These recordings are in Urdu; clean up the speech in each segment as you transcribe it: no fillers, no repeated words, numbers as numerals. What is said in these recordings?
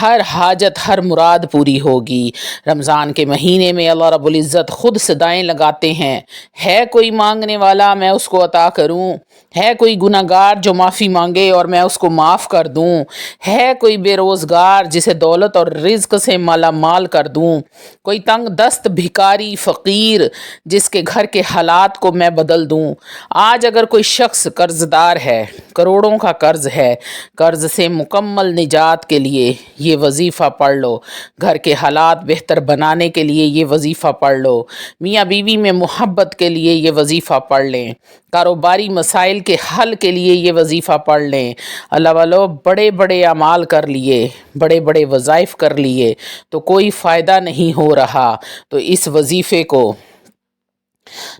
ہر حاجت ہر مراد پوری ہوگی۔ رمضان کے مہینے میں اللہ رب العزت خود صدائیں لگاتے ہیں، ہے کوئی مانگنے والا میں اس کو عطا کروں، ہے کوئی گناہگار جو معافی مانگے اور میں اس کو معاف کر دوں، ہے کوئی بے روزگار جسے دولت اور رزق سے مالا مال کر دوں، کوئی تنگ دست بھکاری فقیر جس کے گھر کے حالات کو میں بدل دوں۔ آج اگر کوئی شخص قرض دار ہے، کروڑوں کا قرض ہے، قرض سے مکمل نجات کے لیے یہ وظیفہ پڑھ لو، گھر کے حالات بہتر بنانے کے لیے یہ وظیفہ پڑھ لو، میاں بیوی میں محبت کے لیے یہ وظیفہ پڑھ لیں، کاروباری مسائل کے حل کے لیے یہ وظیفہ پڑھ لیں۔ اللہ والو بڑے بڑے اعمال کر لیے، بڑے بڑے وظائف کر لیے تو کوئی فائدہ نہیں ہو رہا، تو اس وظیفے کو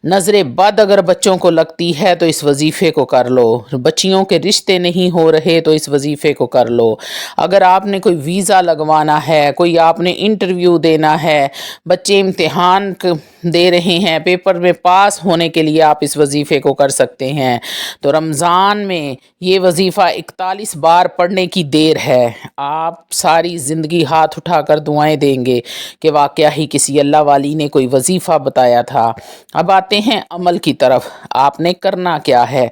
نظر بد اگر بچوں کو لگتی ہے تو اس وظیفے کو کر لو، بچیوں کے رشتے نہیں ہو رہے تو اس وظیفے کو کر لو، اگر آپ نے کوئی ویزا لگوانا ہے، کوئی آپ نے انٹرویو دینا ہے، بچے امتحان دے رہے ہیں، پیپر میں پاس ہونے کے لیے آپ اس وظیفے کو کر سکتے ہیں۔ تو رمضان میں یہ وظیفہ 41 بار پڑھنے کی دیر ہے، آپ ساری زندگی ہاتھ اٹھا کر دعائیں دیں گے کہ واقعہ ہی کسی اللہ والی نے کوئی وظیفہ بتایا تھا۔ اب آتے ہیں عمل کی طرف، آپ نے کرنا کیا ہے؟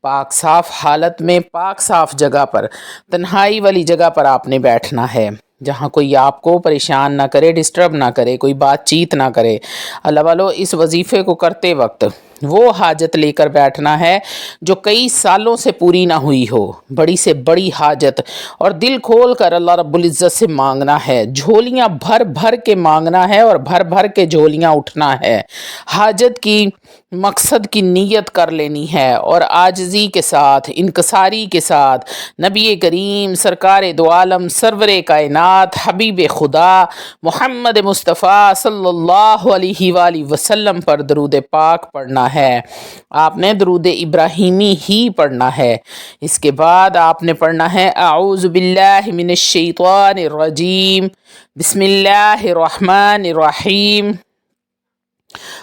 پاک صاف حالت میں پاک صاف جگہ پر، تنہائی والی جگہ پر آپ نے بیٹھنا ہے، جہاں کوئی آپ کو پریشان نہ کرے، ڈسٹرب نہ کرے، کوئی بات چیت نہ کرے۔ اللہ والو اس وظیفے کو کرتے وقت وہ حاجت لے کر بیٹھنا ہے جو کئی سالوں سے پوری نہ ہوئی ہو، بڑی سے بڑی حاجت، اور دل کھول کر اللہ رب العزت سے مانگنا ہے، جھولیاں بھر بھر کے مانگنا ہے اور بھر بھر کے جھولیاں اٹھنا ہے، حاجت کی مقصد کی نیت کر لینی ہے اور عاجزی کے ساتھ، انکساری کے ساتھ نبی کریم سرکار دو عالم سرور کائنات حبیب خدا محمد مصطفیٰ صلی اللہ علیہ وآلہ وسلم پر درود پاک پڑھنا ہے۔ آپ نے درود ابراہیمی ہی پڑھنا ہے۔ اس کے بعد آپ نے پڑھنا ہے اعوذ باللہ من الشیطان الرجیم بسم اللہ الرحمن الرحیم،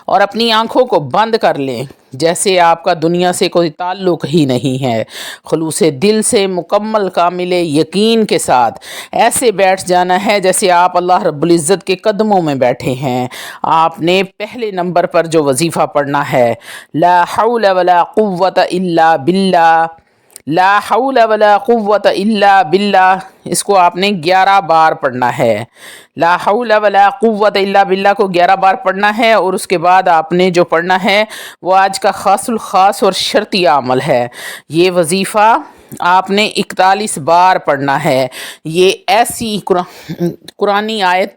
اور اپنی آنکھوں کو بند کر لیں جیسے آپ کا دنیا سے کوئی تعلق ہی نہیں ہے، خلوص دل سے مکمل کامل یقین کے ساتھ ایسے بیٹھ جانا ہے جیسے آپ اللہ رب العزت کے قدموں میں بیٹھے ہیں۔ آپ نے پہلے نمبر پر جو وظیفہ پڑھنا ہے لا حول ولا قوت الا باللہ، لا حول ولا قوت الا باللہ، اس کو آپ نے 11 بار پڑھنا ہے۔ لا حول ولا قوت الا باللہ کو 11 بار پڑھنا ہے، اور اس کے بعد آپ نے جو پڑھنا ہے وہ آج کا خاص الخاص اور شرطی عمل ہے۔ یہ وظیفہ آپ نے 41 بار پڑھنا ہے۔ یہ ایسی قرآنی آیت،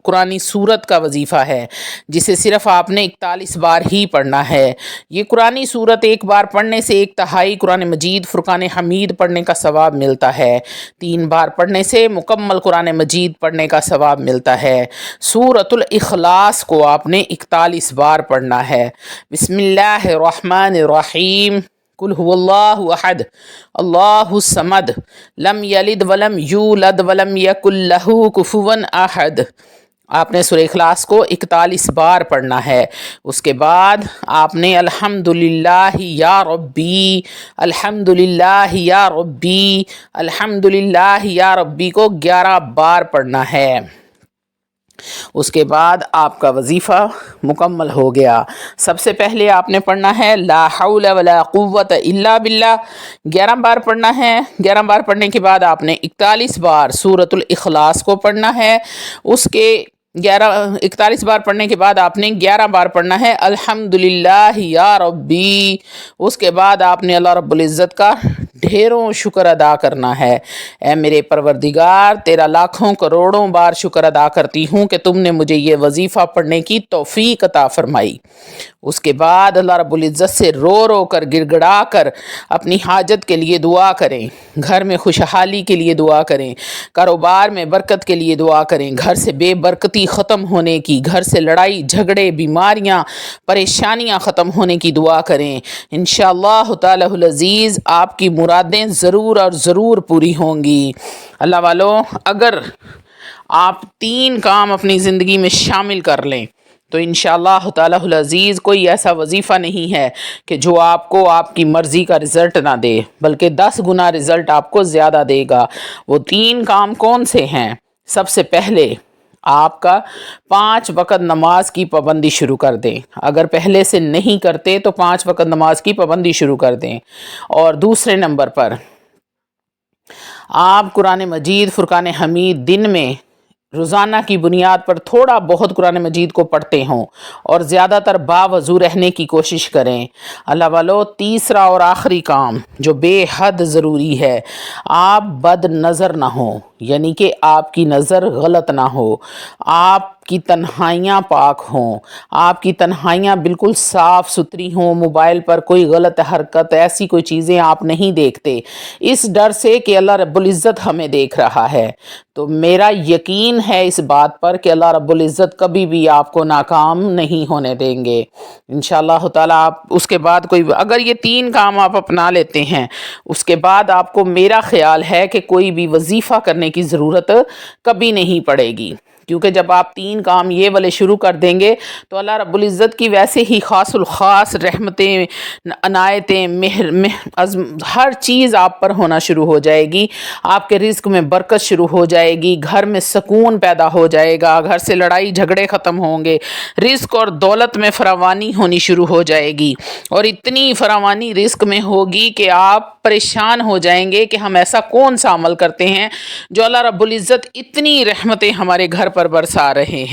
قرآنی سورت کا وظیفہ ہے جسے صرف آپ نے 41 بار ہی پڑھنا ہے۔ یہ قرآنی سورت ایک بار پڑھنے سے 1/3 قرآن مجید فرقان حمید پڑھنے کا ثواب ملتا ہے، 3 بار پڑھنے سے مکمل قرآن مجید پڑھنے کا ثواب ملتا ہے۔ سورۃ الاخلاص کو آپ نے 41 بار پڑھنا ہے۔ بسم اللہ الرحمن الرحیم، قل هو اللہ احد اللہ الصمد لم یلد ولم یولد ولم یکن لہ کفوا احد، آپ نے سورہ اخلاص کو 41 بار پڑھنا ہے۔ اس کے بعد آپ نے الحمدللہ یا ربی، الحمدللہ یا ربی، الحمدللہ یا ربی کو 11 بار پڑھنا ہے۔ اس کے بعد آپ کا وظیفہ مکمل ہو گیا۔ سب سے پہلے آپ نے پڑھنا ہے لا حول ولا قوت الا باللہ، 11 بار پڑھنا ہے۔ 11 بار پڑھنے کے بعد آپ نے 41 بار سورۃ الاخلاص کو پڑھنا ہے۔ اس کے 41 بار پڑھنے کے بعد آپ نے 11 بار پڑھنا ہے الحمدللہ یا ربی۔ اس کے بعد آپ نے اللہ رب العزت کا ڈھیروں شکر ادا کرنا ہے۔ اے میرے پروردگار، تیرا لاکھوں کروڑوں بار شکر ادا کرتی ہوں کہ تم نے مجھے یہ وظیفہ پڑھنے کی توفیق عطا فرمائی۔ اس کے بعد اللہ رب العزت سے رو رو کر، گڑ گڑا کر اپنی حاجت کے لیے دعا کریں، گھر میں خوشحالی کے لیے دعا کریں، کاروبار میں برکت کے لیے دعا کریں، گھر سے بے برکتی ختم ہونے کی، گھر سے لڑائی جھگڑے بیماریاں پریشانیاں ختم ہونے کی دعا کریں۔ انشاءاللہ تعالی العزیز آپ کی مرادیں ضرور اور ضرور پوری ہوں گی۔ اللہ والو، اگر آپ 3 کام اپنی زندگی میں شامل کر لیں تو انشاءاللہ تعالی العزیز کوئی ایسا وظیفہ نہیں ہے کہ جو آپ کو آپ کی مرضی کا رزلٹ نہ دے، بلکہ 10 گنا رزلٹ آپ کو زیادہ دے گا۔ وہ 3 کام کون سے ہیں؟ سب سے پہلے آپ کا 5 وقت نماز کی پابندی شروع کر دیں۔ اگر پہلے سے نہیں کرتے تو 5 وقت نماز کی پابندی شروع کر دیں۔ اور دوسرے نمبر پر آپ قرآن مجید فرقان حمید دن میں روزانہ کی بنیاد پر تھوڑا بہت قرآن مجید کو پڑھتے ہوں اور زیادہ تر باوضو رہنے کی کوشش کریں۔ اللہ والو، تیسرا اور آخری کام جو بے حد ضروری ہے، آپ بد نظر نہ ہوں، یعنی کہ آپ کی نظر غلط نہ ہو، آپ کی تنہائیاں پاک ہوں، آپ کی تنہائیاں بالکل صاف ستھری ہوں، موبائل پر کوئی غلط حرکت، ایسی کوئی چیزیں آپ نہیں دیکھتے، اس ڈر سے کہ اللہ رب العزت ہمیں دیکھ رہا ہے۔ تو میرا یقین ہے اس بات پر کہ اللہ رب العزت کبھی بھی آپ کو ناکام نہیں ہونے دیں گے انشاءاللہ تعالیٰ۔ آپ اس کے بعد اگر یہ 3 کام آپ اپنا لیتے ہیں، اس کے بعد آپ کو میرا خیال ہے کہ کوئی بھی وظیفہ کرنے کی ضرورت کبھی نہیں پڑے گی، کیونکہ جب آپ 3 کام یہ والے شروع کر دیں گے تو اللہ رب العزت کی ویسے ہی خاص الخاص رحمتیں، عنایتیں، ہر چیز آپ پر ہونا شروع ہو جائے گی۔ آپ کے رزق میں برکت شروع ہو جائے گی، گھر میں سکون پیدا ہو جائے گا، گھر سے لڑائی جھگڑے ختم ہوں گے، رزق اور دولت میں فراوانی ہونی شروع ہو جائے گی، اور اتنی فراوانی رزق میں ہوگی کہ آپ پریشان ہو جائیں گے کہ ہم ایسا کون سا عمل کرتے ہیں جو اللہ رب العزت اتنی رحمتیں ہمارے گھر پر برسا رہے ہیں۔